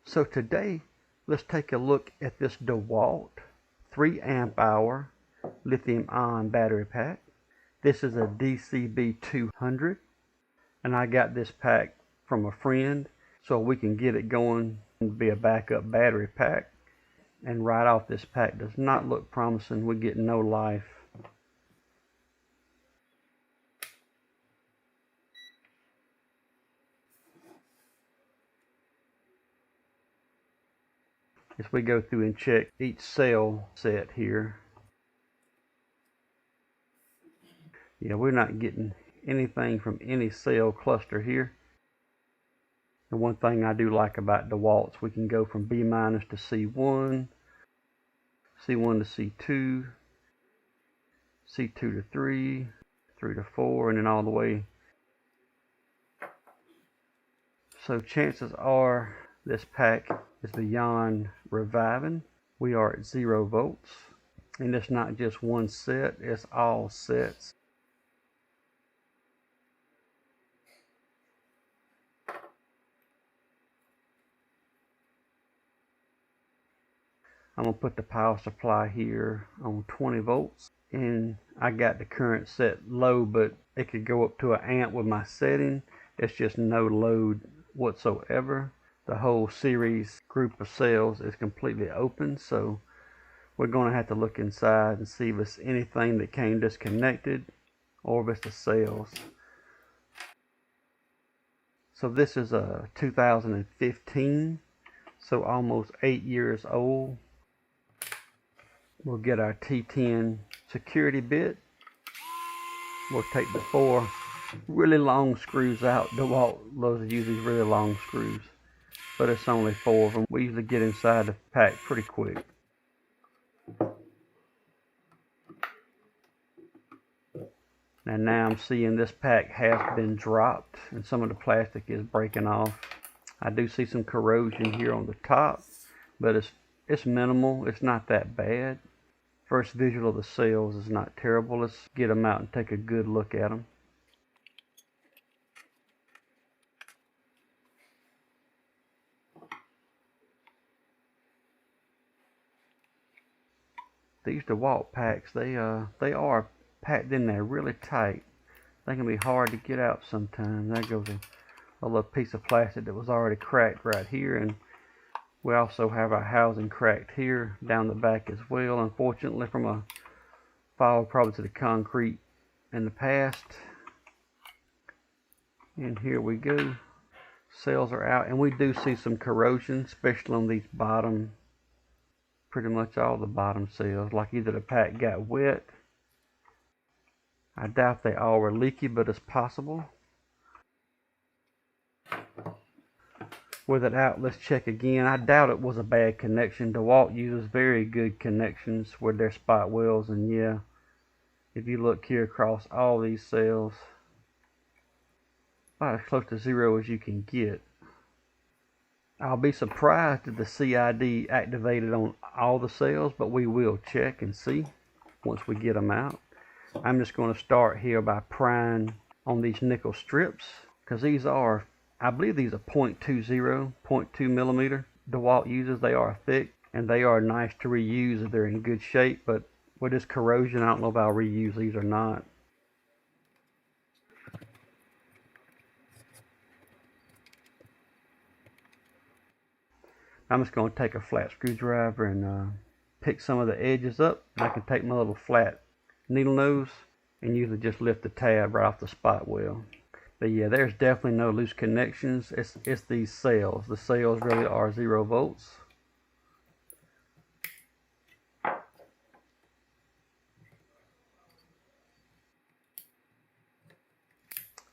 So today, let's take a look at this DeWalt 3 amp hour lithium ion battery pack. This is a DCB 200, and I got this pack from a friend so we can get it going and be a backup battery pack. And right off, this pack does not look promising. We get no life. As we go through and check each cell set here, yeah, we're not getting anything from any cell cluster here. The one thing I do like about DeWalt's, we can go from B- to C1, C1 to C2, C2 to 3, 3 to 4, and then all the way. So chances are this pack is beyond reviving. We are at 0 volts, and it's not just one set, it's all sets. I'm going to put the power supply here on 20 volts, and I got the current set low, but it could go up to an amp with my setting. It's just no load whatsoever. The whole series group of cells is completely open, so we're going to have to look inside and see if it's anything that came disconnected or if it's the cells. So this is a 2015, so almost 8 years old. We'll get our T10 security bit. We'll take the 4 really long screws out. DeWalt loves to use these really long screws, but it's only 4 of them. We usually get inside the pack pretty quick. And now I'm seeing this pack has been dropped and some of the plastic is breaking off. I do see some corrosion here on the top, but it's minimal. It's not that bad. First visual of the cells is not terrible. Let's get them out and take a good look at them. These DeWalt packs, they are packed in there really tight. They can be hard to get out sometimes. There goes a little piece of plastic that was already cracked right here, and we also have our housing cracked here down the back as well, unfortunately from a fall probably to the concrete in the past. And here we go. Cells are out, and we do see some corrosion, especially on these bottom, pretty much all the bottom cells, like either the pack got wet. I doubt they all were leaky, but it's possible. With it out, let's check again. I doubt it was a bad connection. DeWalt uses very good connections with their spot welds, and yeah, if you look here across all these cells, about as close to 0 as you can get. I'll be surprised if the CID activated on all the cells, but we will check and see once we get them out. I'm just going to start here by prying on these nickel strips, because these are, I believe these are 0.20 millimeter. DeWalt uses, they are thick and they are nice to reuse if they're in good shape, but with this corrosion, I don't know if I'll reuse these or not. I'm just going to take a flat screwdriver and pick some of the edges up. I can take my little flat needle nose and usually just lift the tab right off the spot weld. But yeah, there's definitely no loose connections. It's these cells. The cells really are 0 volts.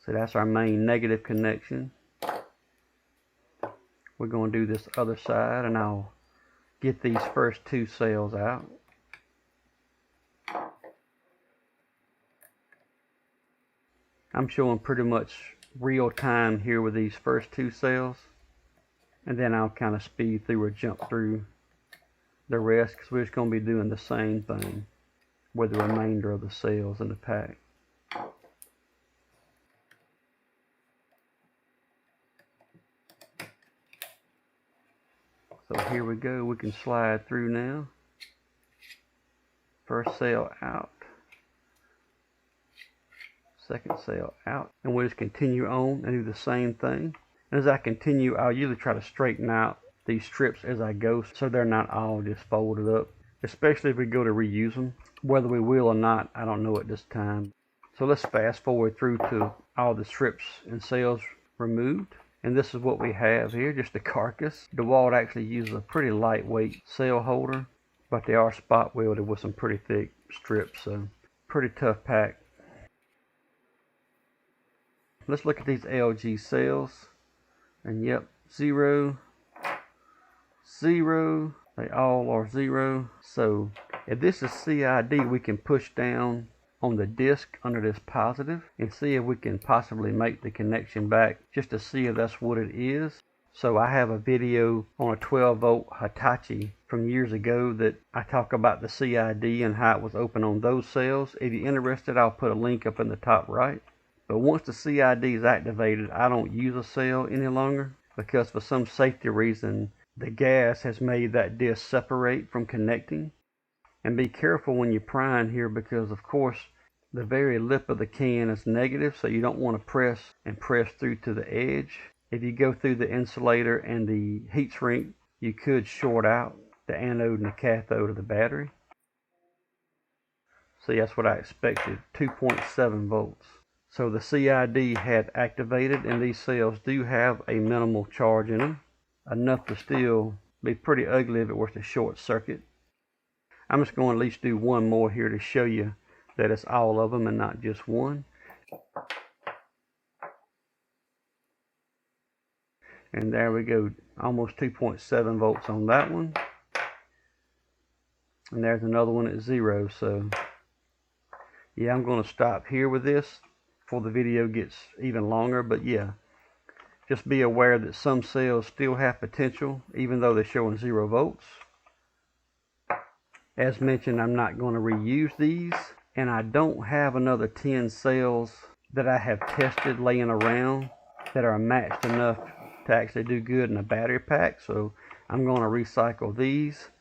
So that's our main negative connection. We're going to do this other side, and I'll get these first 2 cells out. I'm showing pretty much real time here with these first 2 cells, and then I'll kind of speed through or jump through the rest, because we're just going to be doing the same thing with the remainder of the cells in the pack. So here we go, we can slide through now. First cell out, second cell out, and we'll just continue on and do the same thing. And as I continue, I'll usually try to straighten out these strips as I go so they're not all just folded up, especially if we go to reuse them. Whether we will or not, I don't know at this time. So let's fast forward through to all the strips and cells removed. And this is what we have here, just the carcass. DeWalt actually uses a pretty lightweight cell holder, but they are spot welded with some pretty thick strips, so pretty tough pack. Let's look at these LG cells, and yep, 0, 0, they all are 0. So if this is CID, we can push down on the disc under this positive and see if we can possibly make the connection back, just to see if that's what it is. So I have a video on a 12 volt Hitachi from years ago that I talk about the CID and how it was open on those cells. If you're interested, I'll put a link up in the top right. But once the CID is activated, I don't use a cell any longer, because for some safety reason the gas has made that disc separate from connecting. And be careful when you're prying here, because of course the very lip of the can is negative, so you don't want to press through to the edge. If you go through the insulator and the heat shrink, you could short out the anode and the cathode of the battery. See, that's what I expected, 2.7 volts. So the CID had activated, and these cells do have a minimal charge in them, enough to still be pretty ugly if it was to short circuit. I'm just going to at least do one more here to show you that it's all of them and not just one. And there we go, almost 2.7 volts on that one. And there's another one at 0. So yeah, I'm going to stop here with this before the video gets even longer. But yeah, just be aware that some cells still have potential even though they're showing 0 volts. As mentioned, I'm not going to reuse these, and I don't have another 10 cells that I have tested laying around that are matched enough to actually do good in a battery pack, so I'm going to recycle these.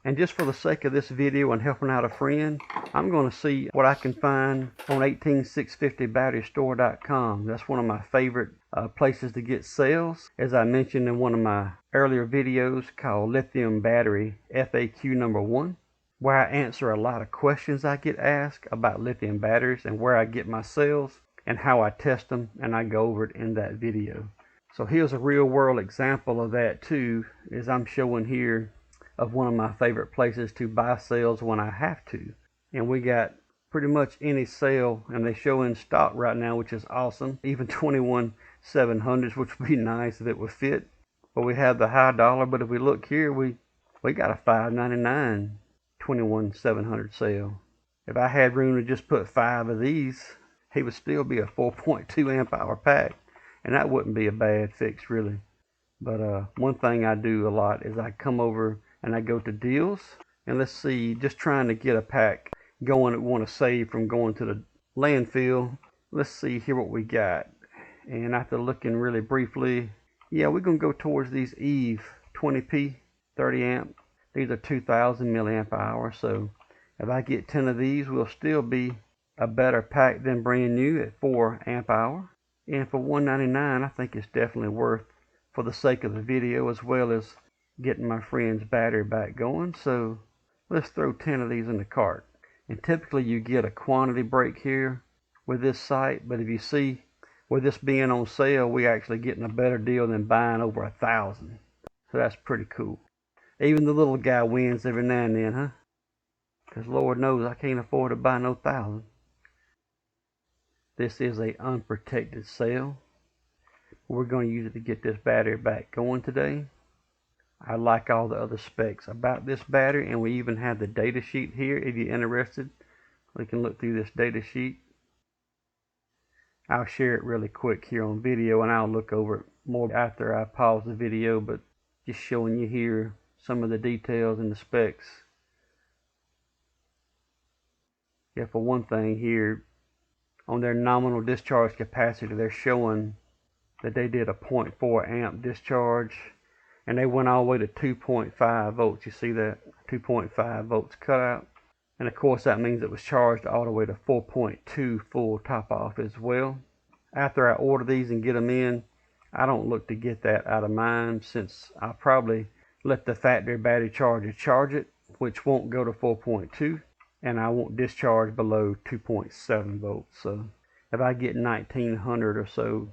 And just for the sake of this video and helping out a friend, I'm going to see what I can find on 18650batterystore.com. That's one of my favorite places to get cells. As I mentioned in one of my earlier videos called Lithium Battery FAQ number 1, where I answer a lot of questions I get asked about lithium batteries and where I get my cells and how I test them, and I go over it in that video. So here's a real world example of that too, as I'm showing here of one of my favorite places to buy cells when I have to. And we got pretty much any cell, and they show in stock right now, which is awesome. Even 21700s, which would be nice if it would fit. But we have the high dollar, but if we look here, we got a $5.99 21700 cell. If I had room to just put 5 of these, he would still be a 4.2 amp hour pack, and that wouldn't be a bad fix really. But one thing I do a lot is I come over and I go to deals, and let's see, just trying to get a pack going that we want to save from going to the landfill. Let's see here what we got. And after looking really briefly, yeah, we're gonna go towards these Eve 20p 30 amp. These are 2000 milliamp hour, so if I get 10 of these, we'll still be a better pack than brand new at 4 amp hour. And for $1.99, I think it's definitely worth, for the sake of the video as well as getting my friend's battery back going. So let's throw 10 of these in the cart. And typically you get a quantity break here with this site, but if you see, with this being on sale, we actually getting a better deal than buying over 1,000. So that's pretty cool. Even the little guy wins every now and then, huh? Because Lord knows I can't afford to buy no 1,000. This is a unprotected cell. We're going to use it to get this battery back going today. I like all the other specs about this battery, and we even have the data sheet here if you're interested. We can look through this data sheet. I'll share it really quick here on video, and I'll look over it more after I pause the video, but just showing you here some of the details and the specs. Yeah, for one thing here, on their nominal discharge capacity, they're showing that they did a 0.4 amp discharge. and they went all the way to 2.5 volts. You see that? 2.5 volts cutout. And of course that means it was charged all the way to 4.2 full top off as well. After I order these and get them in, I don't look to get that out of mine, since I'll probably let the factory battery charger charge it, which won't go to 4.2, and I won't discharge below 2.7 volts. So if I get 1900 or so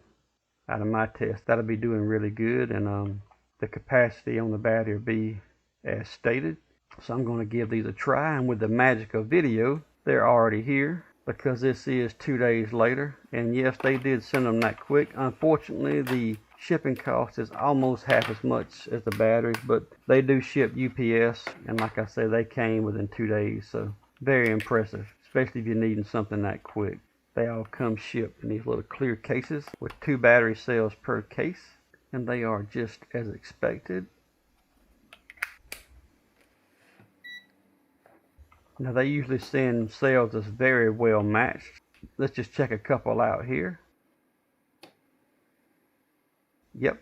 out of my test, that'll be doing really good, and the capacity on the battery will be as stated. So I'm going to give these a try, and with the magic of video, they're already here, because this is 2 days later. And yes, they did send them that quick. Unfortunately, the shipping cost is almost half as much as the batteries, but they do ship UPS, and like I said, they came within 2 days. So very impressive, especially if you're needing something that quick. They all come shipped in these little clear cases with 2 battery cells per case, and they are just as expected. Now they usually send cells that's very well matched. Let's just check a couple out here. Yep,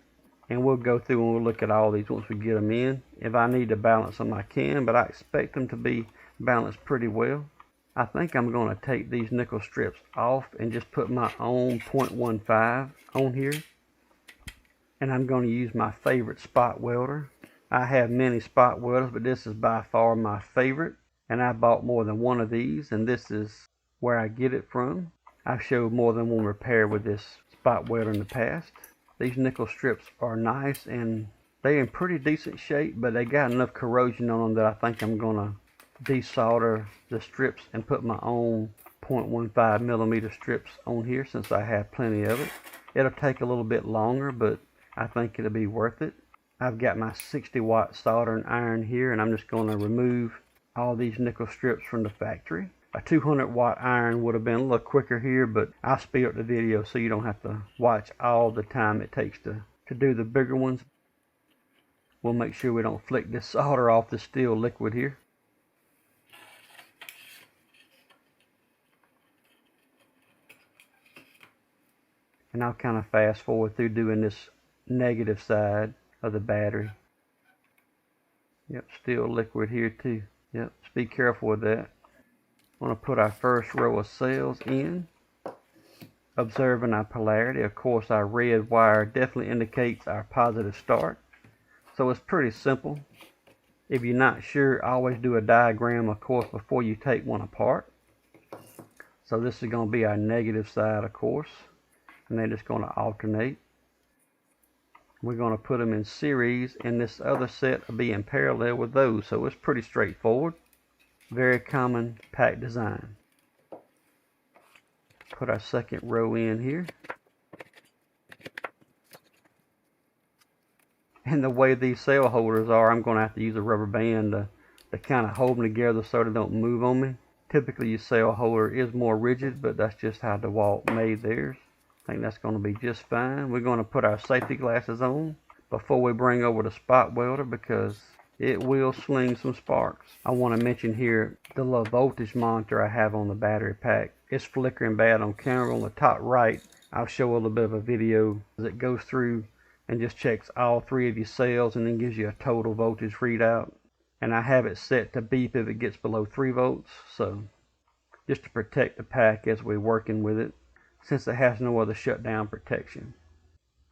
and we'll go through and we'll look at all these once we get them in. If I need to balance them, I can, but I expect them to be balanced pretty well. I think I'm going to take these nickel strips off and just put my own 0.15 on here. And I'm going to use my favorite spot welder. I have many spot welders, but this is by far my favorite. And I bought more than one of these, and this is where I get it from. I've showed more than one repair with this spot welder in the past. These nickel strips are nice, and they're in pretty decent shape, but they got enough corrosion on them that I think I'm going to desolder the strips and put my own 0.15 millimeter strips on here, since I have plenty of it. It'll take a little bit longer, but I think it'll be worth it. I've got my 60-watt soldering iron here, and I'm just going to remove all these nickel strips from the factory. A 200-watt iron would have been a little quicker here, but I'll speed up the video so you don't have to watch all the time it takes to do the bigger ones. We'll make sure we don't flick this solder off the steel liquid here. And I'll kind of fast forward through doing this negative side of the battery. Yep, still liquid here too. Yep, just be careful with that. I want to put our first row of cells in, observing our polarity. Of course, our red wire definitely indicates our positive start. So it's pretty simple. If you're not sure, always do a diagram, of course, before you take one apart. So this is going to be our negative side, of course, and they're just going to alternate. We're going to put them in series, and this other set will be in parallel with those, so it's pretty straightforward. Very common pack design. Put our second row in here. And the way these cell holders are, I'm going to have to use a rubber band to kind of hold them together so they don't move on me. Typically your cell holder is more rigid, but that's just how DeWalt made theirs. I think that's going to be just fine. We're going to put our safety glasses on before we bring over the spot welder, because it will sling some sparks. I want to mention here the low voltage monitor I have on the battery pack. It's flickering bad on camera. On the top right, I'll show a little bit of a video as it goes through and just checks all 3 of your cells and then gives you a total voltage readout. And I have it set to beep if it gets below 3 volts. So just to protect the pack as we're working with it, since it has no other shutdown protection.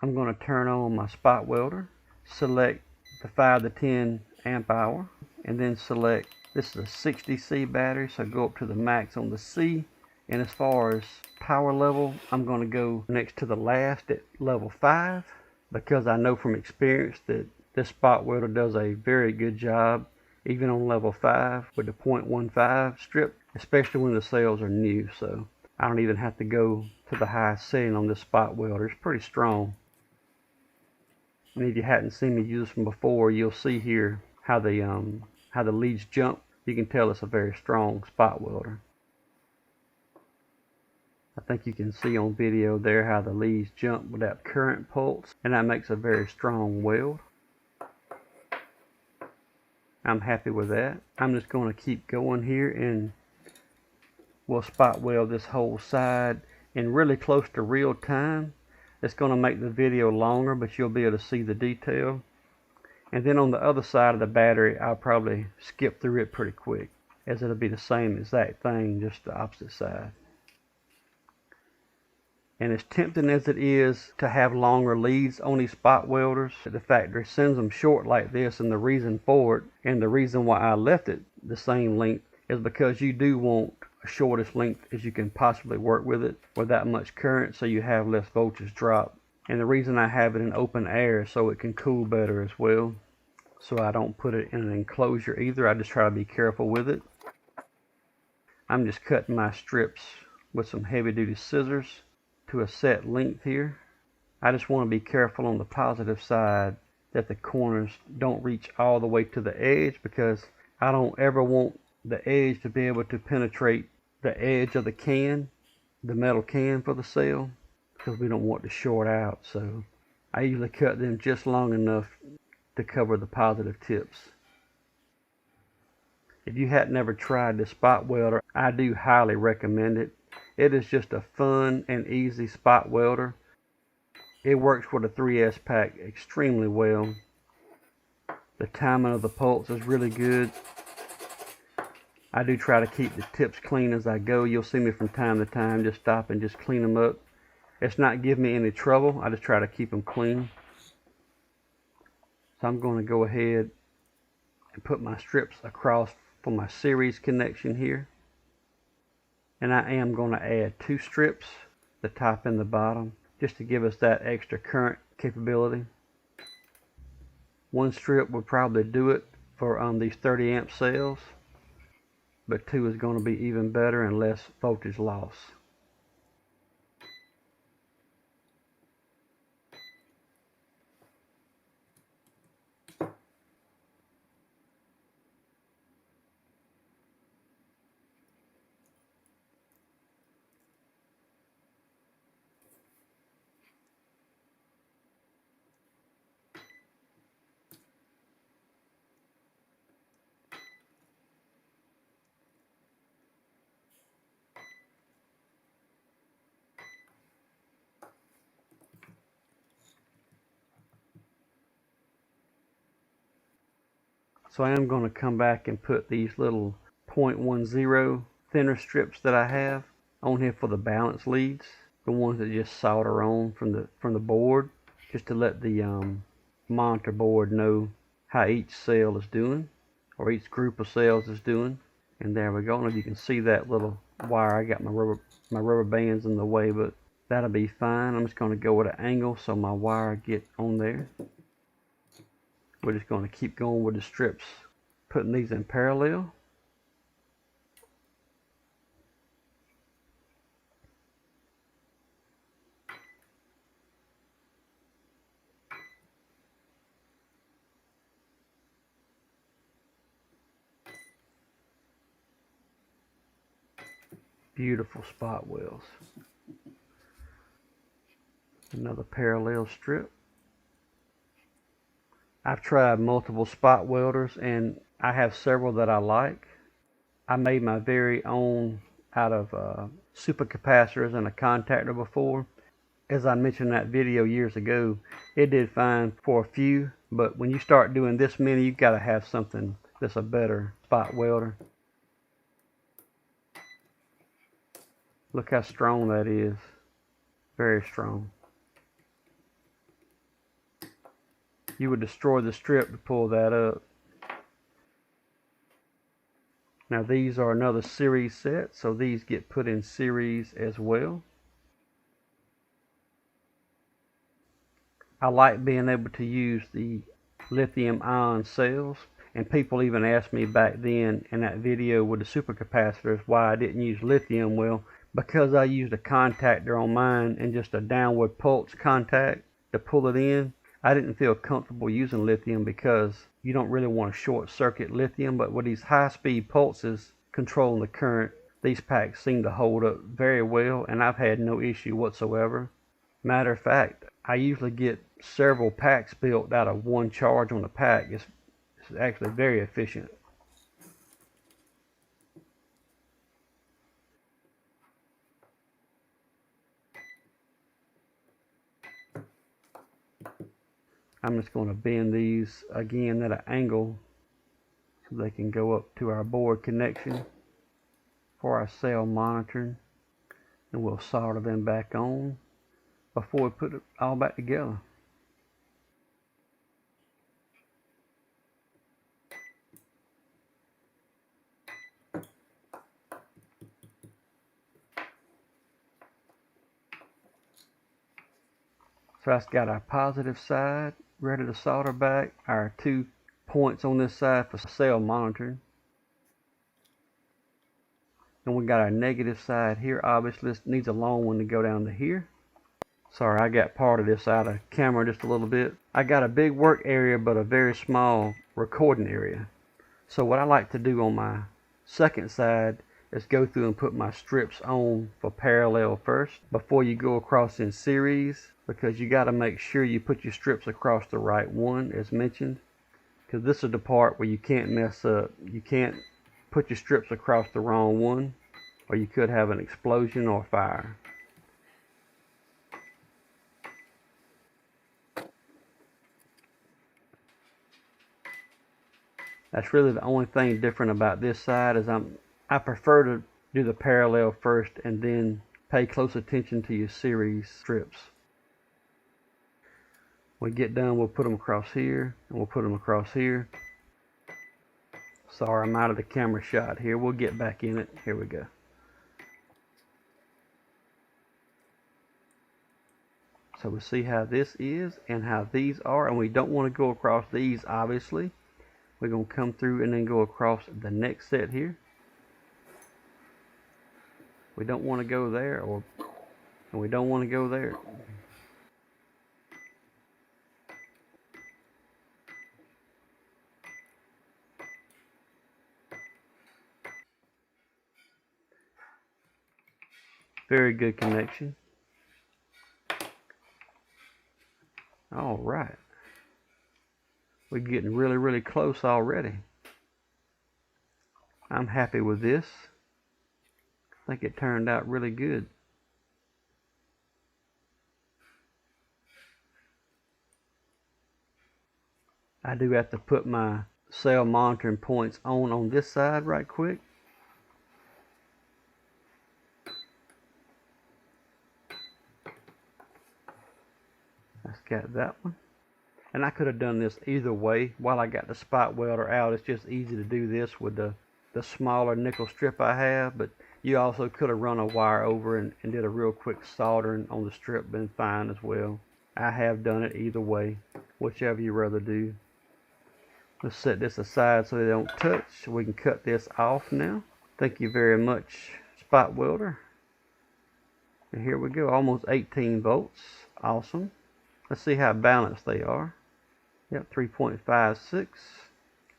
I'm going to turn on my spot welder, select the 5 to 10 amp hour, and then select, this is a 60C battery, so go up to the max on the C. And as far as power level, I'm going to go next to the last at level 5, because I know from experience that this spot welder does a very good job even on level 5 with the 0.15 strip, especially when the cells are new. So I don't even have to go to the highest setting on this spot welder. It's pretty strong. And if you hadn't seen me use this one before, you'll see here how the leads jump. You can tell it's a very strong spot welder. I think you can see on video there how the leads jump with that current pulse, and that makes a very strong weld. I'm happy with that. I'm just going to keep going here, and we'll spot weld this whole side in really close to real time. It's going to make the video longer, but you'll be able to see the detail. And then on the other side of the battery, I'll probably skip through it pretty quick, as it'll be the same exact thing, just the opposite side. And as tempting as it is to have longer leads on these spot welders, the factory sends them short like this, and the reason for it, and the reason why I left it the same length, is because you do want a shortest length as you can possibly work with it without much current, so you have less voltage drop. And the reason I have it in open air is so it can cool better as well. So I don't put it in an enclosure either. I just try to be careful with it. I'm just cutting my strips with some heavy duty scissors to a set length here. I just want to be careful on the positive side that the corners don't reach all the way to the edge, because I don't ever want the edge to be able to penetrate the edge of the can, the metal can for the cell, because we don't want to short out. So I usually cut them just long enough to cover the positive tips. If you hadn't ever tried this spot welder, I do highly recommend it. It is just a fun and easy spot welder. It works with a 3S pack extremely well. The timing of the pulse is really good. I do try to keep the tips clean as I go. You'll see me from time to time just stop and just clean them up. It's not giving me any trouble. I just try to keep them clean. So I'm going to go ahead and put my strips across for my series connection here. And I am going to add 2 strips, the top and the bottom, just to give us that extra current capability. 1 strip would probably do it for these 30 amp cells, but 2 is going to be even better and less voltage loss. So I am going to come back and put these little 0.10 thinner strips that I have on here for the balance leads, the ones that just solder on from the board, just to let the monitor board know how each cell is doing, or each group of cells is doing. And there we go. And if you can see that little wire, I got my rubber bands in the way, but that'll be fine. I'm just going to go at an angle so my wire get on there. We're just going to keep going with the strips, putting these in parallel. Beautiful spot welds. Another parallel strip. I've tried multiple spot welders, and I have several that I like. I made my very own out of supercapacitors and a contactor before. As I mentioned in that video years ago, it did fine for a few, but when you start doing this many, you've got to have something that's a better spot welder. Look how strong that is. Very strong. You would destroy the strip to pull that up. Now these are another series set, so these get put in series as well. I like being able to use the lithium ion cells, and people even asked me back then in that video with the supercapacitors why I didn't use lithium. Well, because I used a contactor on mine and just a downward pulse contact to pull it in, I didn't feel comfortable using lithium, because you don't really want to short circuit lithium. But with these high speed pulses controlling the current, these packs seem to hold up very well, and I've had no issue whatsoever. Matter of fact, I usually get several packs built out of one charge on the pack. It's actually very efficient. I'm just going to bend these again at an angle so they can go up to our board connection for our cell monitoring, and we'll solder them back on before we put it all back together. So that's got our positive side ready to solder back, our 2 points on this side for cell monitoring. And we got our negative side here. Obviously this needs a long one to go down to here. Sorry, I got part of this out of camera just a little bit. I got a big work area but a very small recording area. So what I like to do on my second side is go through and put my strips on for parallel first before you go across in series, because you got to make sure you put your strips across the right one as mentioned, because this is the part where you can't mess up. You can't put your strips across the wrong one or you could have an explosion or fire. That's really the only thing different about this side is I prefer to do the parallel first and then pay close attention to your series strips. When we get done, we'll put them across here and we'll put them across here. Sorry, I'm out of the camera shot here. We'll get back in it. Here we go. So we see how this is and how these are, and we don't want to go across these obviously. We're going to come through and then go across the next set here. We don't want to go there, and we don't want to go there. Very good connection. All right. We're getting really, really close already. I'm happy with this. I think it turned out really good. I do have to put my cell monitoring points on this side right quick. Let's get that one. And I could have done this either way. While I got the spot welder out, it's just easy to do this with the smaller nickel strip I have, but you also could have run a wire over and did a real quick soldering on the strip, been fine as well. I have done it either way, whichever you rather do. Let's set this aside so they don't touch. We can cut this off now. Thank you very much, spot welder. And here we go, almost 18 volts. Awesome. Let's see how balanced they are. Yep, 3.56,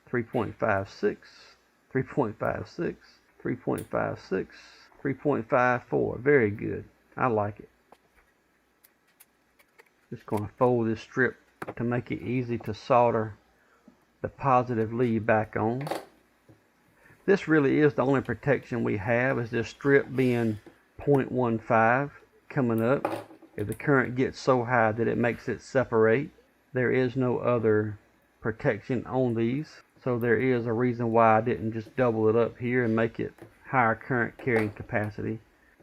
3.56, 3.56, 3.56, 3.54. Very good. I like it. Just going to fold this strip to make it easy to solder the positive lead back on. This really is the only protection we have, is this strip being 0.15 coming up. If the current gets so high that it makes it separate, there is no other protection on these. So there is a reason why I didn't just double it up here and make it higher current carrying capacity,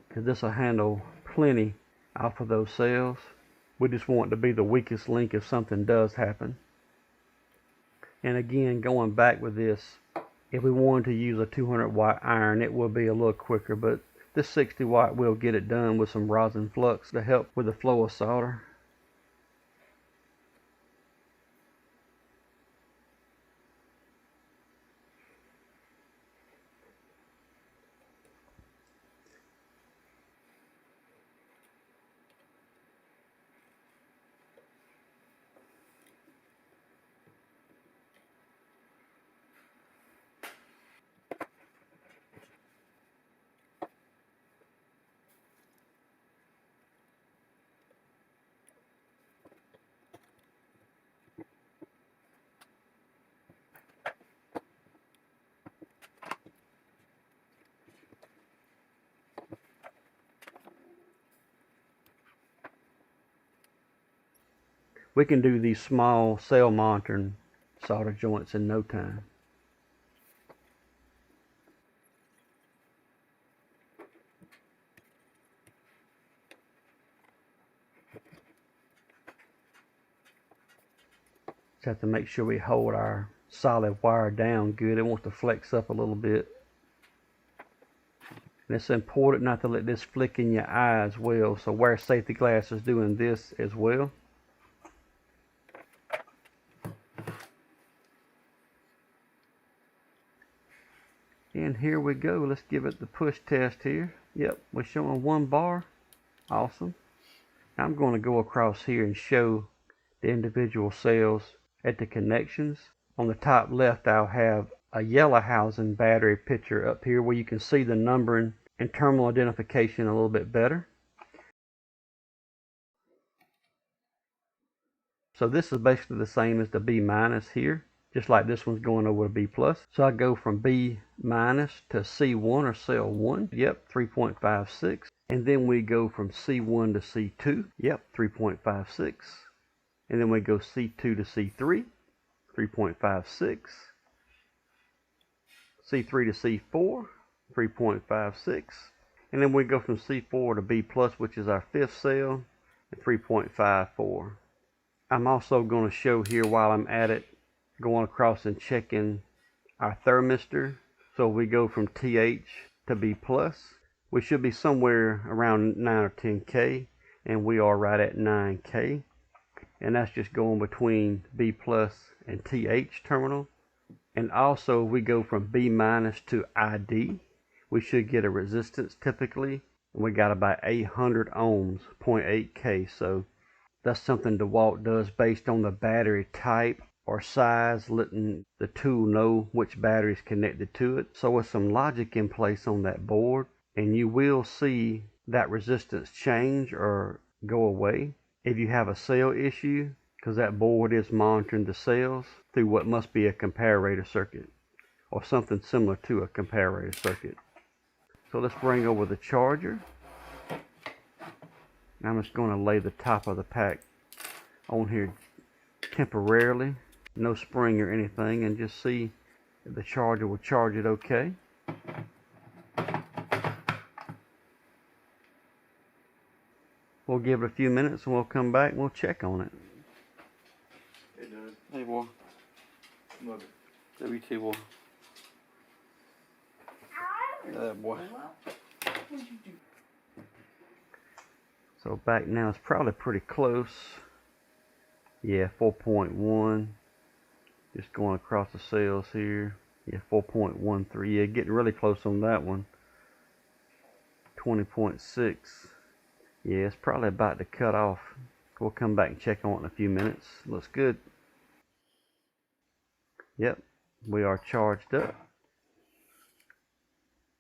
because this will handle plenty off of those cells. We just want it to be the weakest link if something does happen. And again, going back with this, if we wanted to use a 200 watt iron, it will be a little quicker, but this 60 watt will get it done with some rosin flux to help with the flow of solder. we can do these small cell monitoring solder joints in no time. Just have to make sure we hold our solid wire down good. It wants to flex up a little bit. And it's important not to let this flick in your eye as well, so wear safety glasses doing this as well. And here we go. Let's give it the push test here. Yep, we're showing 1 bar. Awesome. Now I'm going to go across here and show the individual cells at the connections. On the top left, I'll have a yellow housing battery picture up here where you can see the numbering and terminal identification a little bit better. So this is basically the same as the B minus here, just like this one's going over to B plus. So I go from B minus to C1 or cell 1, yep, 3.56. And then we go from C1 to C2, yep, 3.56. And then we go C2 to C3, 3.56. C3 to C4, 3.56. And then we go from C4 to B plus, which is our 5th cell, at 3.54. I'm also going to show here while I'm at it, going across and checking our thermistor. So we go from TH to B plus. We should be somewhere around 9 or 10K, and we are right at 9K. And that's just going between B plus and TH terminal. And also we go from B minus to ID. We should get a resistance typically. And we got about 800 ohms, 0.8K. So that's something DeWalt does based on the battery type or size, letting the tool know which battery is connected to it. So with some logic in place on that board, and you will see that resistance change or go away if you have a cell issue, because that board is monitoring the cells through what must be a comparator circuit or something similar to a comparator circuit. So let's bring over the charger. I'm just going to lay the top of the pack on here temporarily, no spring or anything, and just see if the charger will charge it okay. We'll give it a few minutes and we'll come back and we'll check on it. Hey, Doug. Hey, boy. Love it. WT, boy. Boy. What did you do? So back now it's probably pretty close. Yeah, 4.1. Just going across the cells here. Yeah, 4.13. Yeah, getting really close on that one. 20.6. Yeah, it's probably about to cut off. We'll come back and check on it in a few minutes. Looks good. Yep, we are charged up.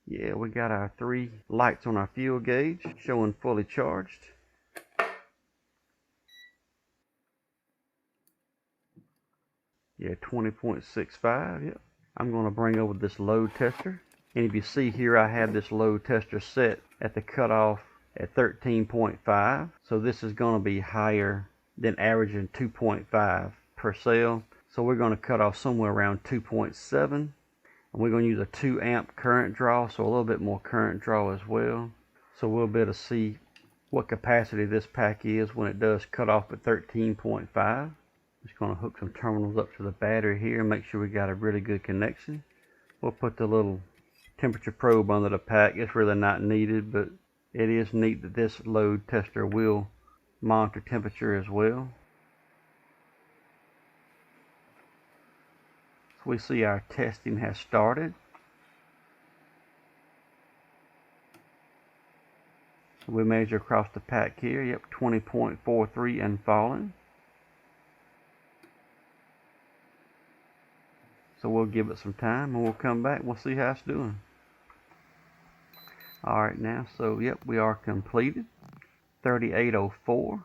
Yeah, we got our 3 lights on our fuel gauge showing fully charged. Yeah, 20.65. Yep. I'm going to bring over this load tester. And if you see here, I have this load tester set at the cutoff at 13.5. So this is going to be higher than averaging 2.5 per cell. So we're going to cut off somewhere around 2.7. And we're going to use a 2 amp current draw, so a little bit more current draw as well. So we'll be able to see what capacity this pack is when it does cut off at 13.5. Just going to hook some terminals up to the battery here and make sure we got a really good connection. We'll put the little temperature probe under the pack. It's really not needed, but it is neat that this load tester will monitor temperature as well. So we see our testing has started. So we measure across the pack here. Yep, 20.43 and falling. So we'll give it some time and we'll come back and we'll see how it's doing. Alright now, so yep, we are completed. 3804.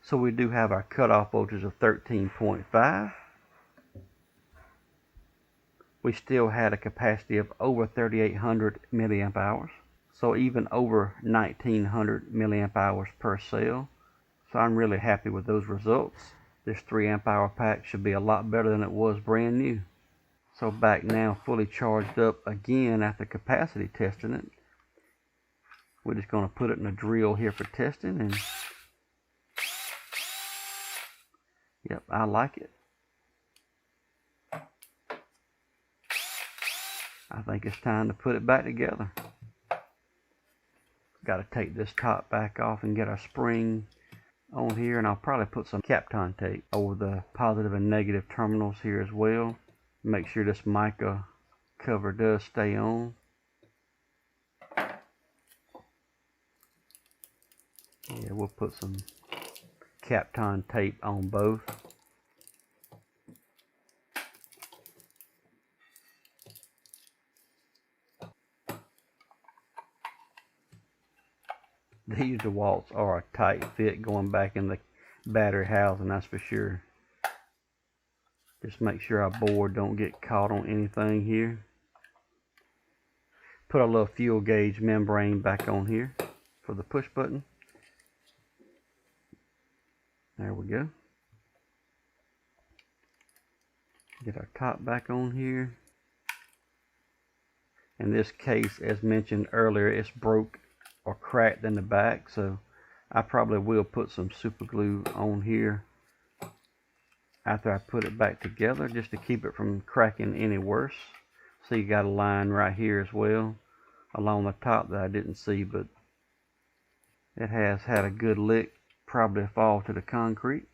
So we do have our cutoff voltage of 13.5. We still had a capacity of over 3,800 milliamp hours. So even over 1,900 milliamp hours per cell. So I'm really happy with those results. This 3 amp hour pack should be a lot better than it was brand new. So back now, fully charged up again after capacity testing it. We're just going to put it in a drill here for testing, and yep, I like it. I think it's time to put it back together. Got to take this top back off and get our spring on here, and I'll probably put some Kapton tape over the positive and negative terminals here as well. Make sure this mica cover does stay on. Yeah, we'll put some Kapton tape on both. These DeWalts are a tight fit going back in the battery housing, that's for sure. Just make sure our board don't get caught on anything here. Put a little fuel gauge membrane back on here for the push button. There we go. Get our top back on here. In this case, as mentioned earlier, it's broke or cracked in the back, so I probably will put some super glue on here after I put it back together, just to keep it from cracking any worse. So you got a line right here as well along the top that I didn't see, but it has had a good lick, probably fall to the concrete.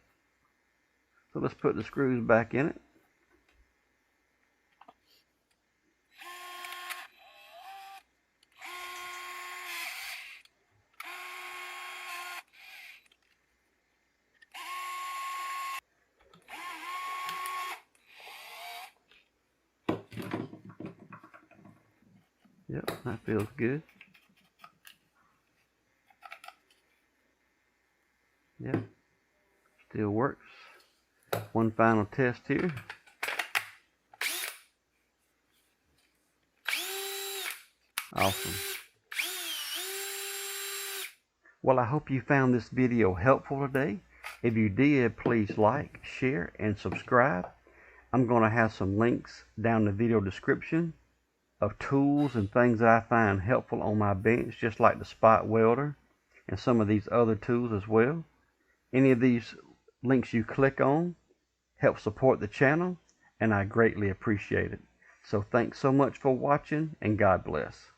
So let's put the screws back in it. Yep, that feels good. Yep, still works. One final test here. Awesome. Well, I hope you found this video helpful today. If you did, please like, share, and subscribe. I'm going to have some links down in the video description of tools and things that I find helpful on my bench, just like the spot welder and some of these other tools as well. Any of these links you click on help support the channel, and I greatly appreciate it. So thanks so much for watching, and God bless.